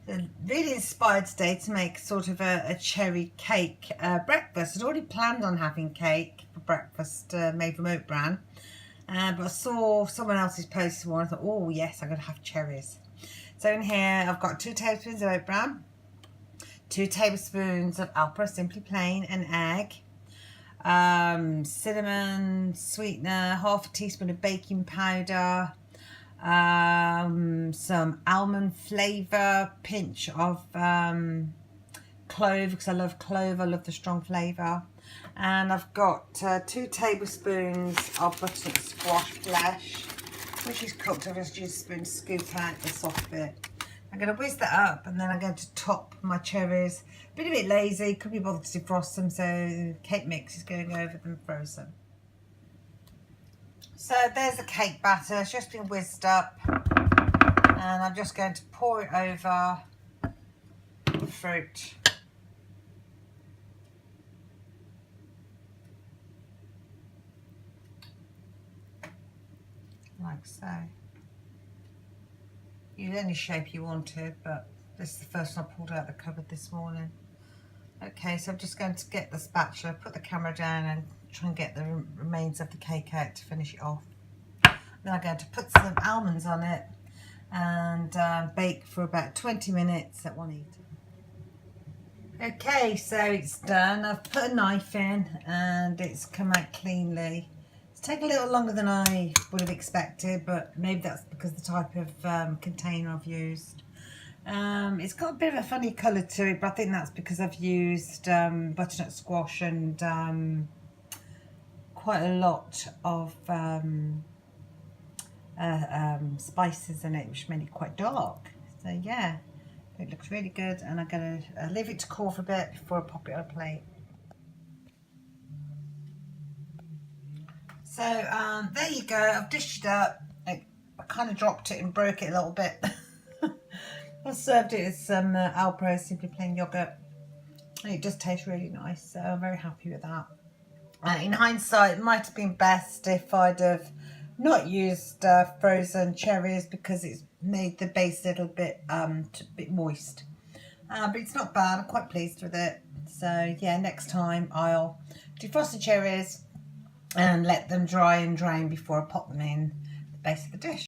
Really inspired today to make sort of a cherry cake breakfast. I'd already planned on having cake for breakfast made from oat bran, but I saw someone else's post one. I thought, oh yes, I'm going to have cherries. So in here I've got 2 tablespoons of oat bran, 2 tablespoons of alpro, simply plain, an egg, cinnamon, sweetener, half a teaspoon of baking powder, some almond flavour, pinch of clove because I love clove, I love the strong flavour, and I've got 2 tablespoons of butternut squash flesh, which is cooked. I've just used a spoon to scoop out the soft bit. I'm going to whiz that up and then I'm going to top my cherries. Been a bit lazy, couldn't be bothered to defrost them, so cake mix is going over them frozen. So there's the cake batter, it's just been whizzed up, and I'm just going to pour it over the fruit. Like so. Use any shape you wanted, but this is the first one I pulled out of the cupboard this morning. Okay, so I'm just going to get the spatula, put the camera down and try and get the remains of the cake out to finish it off. Then I'm going to put some almonds on it and bake for about 20 minutes at 180. Okay, so it's done. I've put a knife in and it's come out cleanly. It's taken a little longer than I would have expected, but maybe that's because of the type of container I've used. It's got a bit of a funny colour to it, but I think that's because I've used butternut squash and quite a lot of spices in it, which made it quite dark. So yeah, it looks really good, and I'm going to leave it to cool for a bit before I pop it on a plate. So there you go, I've dished it up. I kind of dropped it and broke it a little bit. I served it with some alpro, simply plain yogurt, and it does taste really nice, so I'm very happy with that. In hindsight, it might have been best if I'd have not used frozen cherries, because it's made the base a little bit moist. But it's not bad, I'm quite pleased with it. So yeah, next time I'll defrost the cherries and let them dry and drain before I pop them in the base of the dish.